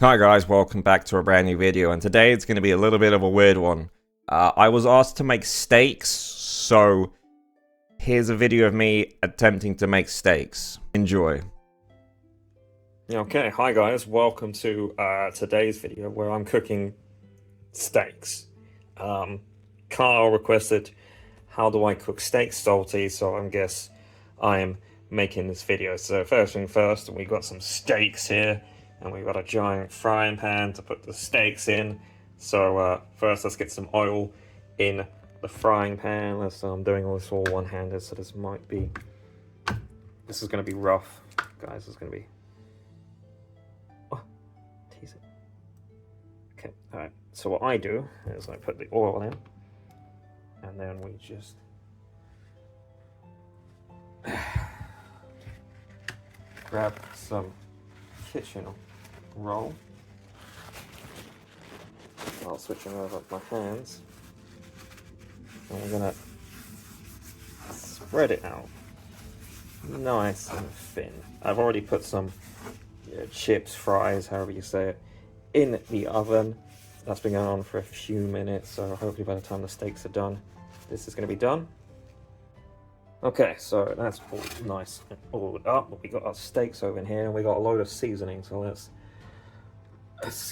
Hi guys, welcome back to a brand new video, and today it's going to be a little bit of a weird one. I was asked to make steaks, so here's a video of me attempting to make steaks. Enjoy. Okay, hi guys, welcome to today's video where I'm cooking steaks. Carl requested, how do I cook steaks salty, so I guess I'm making this video. So first thing first, we got some steaks here. And we've got a giant frying pan to put the steaks in. So first let's get some oil in the frying pan. I'm doing all this all one-handed, so this is going to be rough. Guys, this is going to be... Oh, tease it. Okay, alright. So what I do is I put the oil in. And then we just... grab some kitchen roll while switching over my hands, and we're gonna spread it out nice and thin. I've already put some chips, fries, however you say it, in the oven. That's been going on for a few minutes, so hopefully by the time the steaks are done, this is going to be done. Okay, so that's all nice and all up. We got our steaks over in here, and we got a load of seasoning, so let's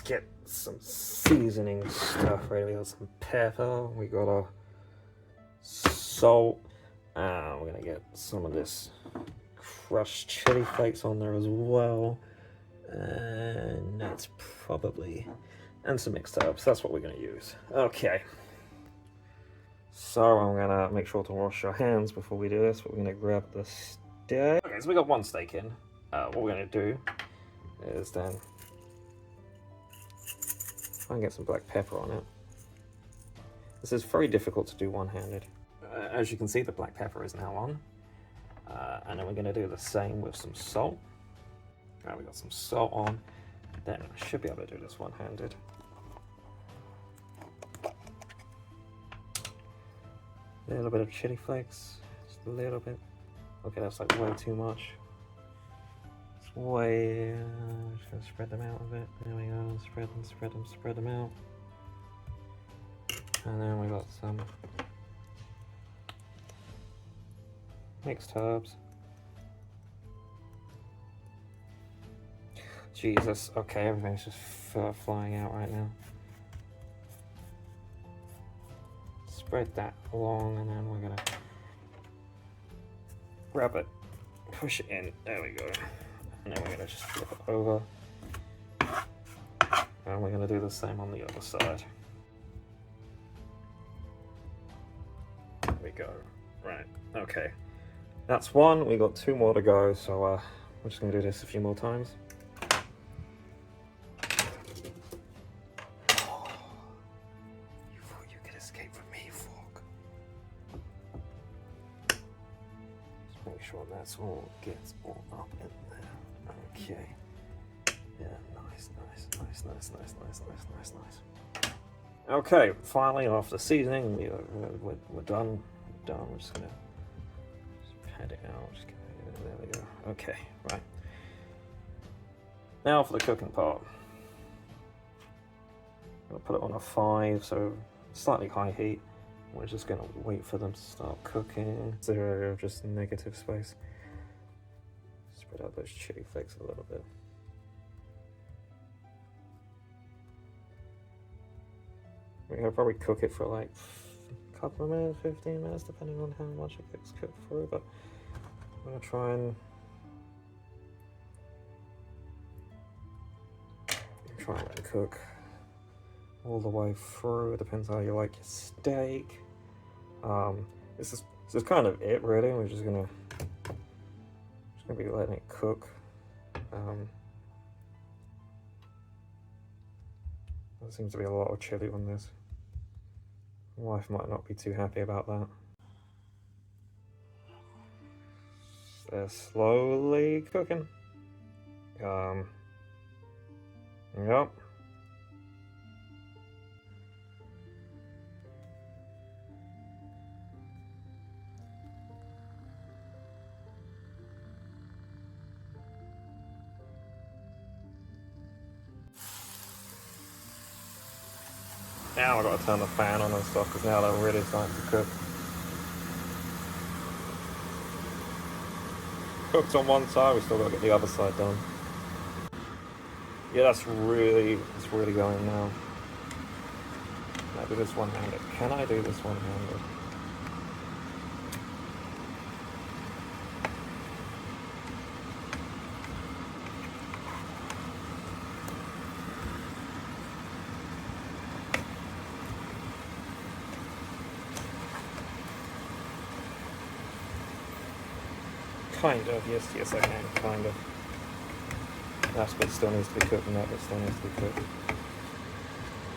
get some seasoning stuff ready. We got some pepper, we got our salt, and we're gonna get some of this crushed chili flakes on there as well, and that's probably, and some mixed herbs. That's what we're gonna use. Okay. So I'm gonna make sure to wash your hands before we do this, but we're gonna grab the steak. Okay, so we got one steak in. What we're gonna do is then try and get some black pepper on it. This is very difficult to do one-handed. As you can see, the black pepper is now on. And then we're gonna do the same with some salt. Alright, we got some salt on. Then I should be able to do this one-handed. A little bit of chili flakes, just a little bit. Okay, that's like way too much. It's way. Just gonna spread them out a bit. There we go. Spread them, spread them, spread them out. And then we got some mixed herbs. Jesus. Okay, everything's just flying out right now. Spread that along, and then we're gonna grab it, push it in, there we go, and then we're gonna just flip it over, and we're gonna do the same on the other side. There we go. Right, okay, that's one. We got two more to go, so we're just gonna do this a few more times. Make sure that's all gets all up in there. Okay. Yeah, nice. Okay, finally, after seasoning, we're done. We're just gonna pat it out. There we go. Okay, right. Now for the cooking part. I'm gonna put it on a 5, so slightly high heat. We're just going to wait for them to start cooking. 0, just negative space. Spread out those chili flakes a little bit. We're going to probably cook it for like a couple of minutes, 15 minutes, depending on how much it gets cooked through. But I'm going to try and let it cook all the way through. It depends how you like your steak. This is kind of it, really. We're just gonna be letting it cook. There seems to be a lot of chili on this. My wife might not be too happy about that. They're slowly cooking. Yep. Now I've got to turn the fan on and stuff because now they're really starting to cook. Cooked on one side, we still got to get the other side done. Yeah, it's really going now. Can I do this one-handed? Can I do this one-handed? Kind of, yes I can, kind of. That bit still needs to be cooked and that bit still needs to be cooked.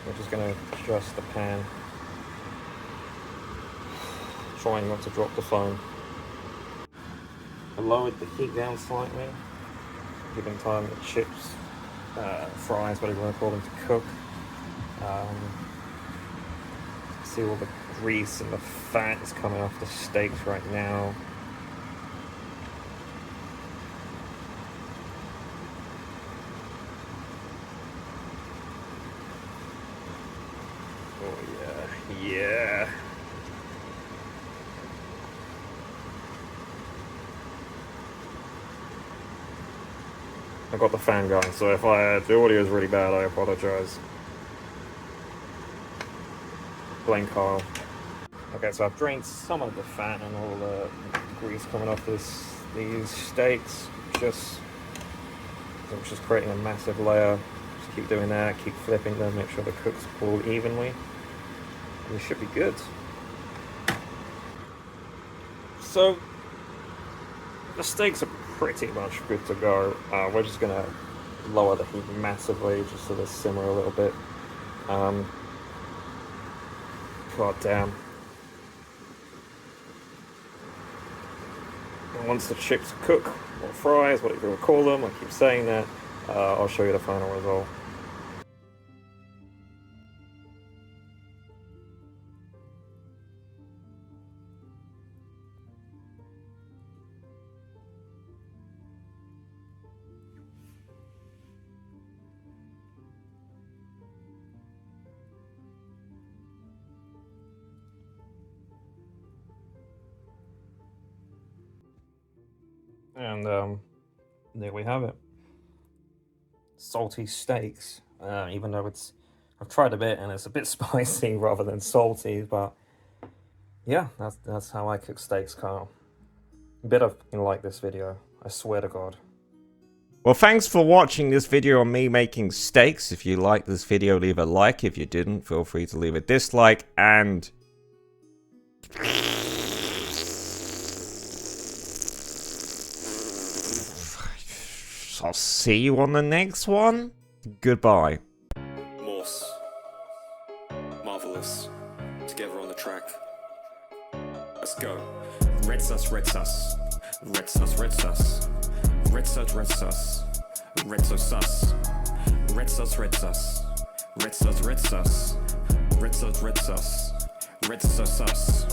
We're just going to adjust the pan. Trying not to drop the phone. I lowered the heat down slightly, giving time the chips, fries, whatever you want to call them, to cook. See all the grease and the fat is coming off the steaks right now. Oh yeah. I got the fan going, so if the audio is really bad, I apologize. Blame Kyle. Okay, so I've drained some of the fat and all the grease coming off these steaks. Just creating a massive layer. Just keep doing that, keep flipping them, make sure the cooks pull evenly. And you should be good. So the steaks are pretty much good to go. We're just gonna lower the heat massively just so they simmer a little bit. God damn. And once the chips cook, or fries, whatever you call them, I keep saying that, I'll show you the final result. And there we have it. Salty steaks. Even though I've tried a bit and it's a bit spicy rather than salty, but yeah, that's how I cook steaks, Kyle. You better like this video, I swear to God. Well, thanks for watching this video on me making steaks. If you liked this video, leave a like. If you didn't, feel free to leave a dislike, and I'll see you on the next one. Goodbye. Morse. Marvelous. Together on the track. Let's go. Red sus, red sus. Red sus, red sus. Red sus, red sus. Red sus, sus. Red sus, red sus. Red sus, red sus. Red sus, red sus. Red sus, sus.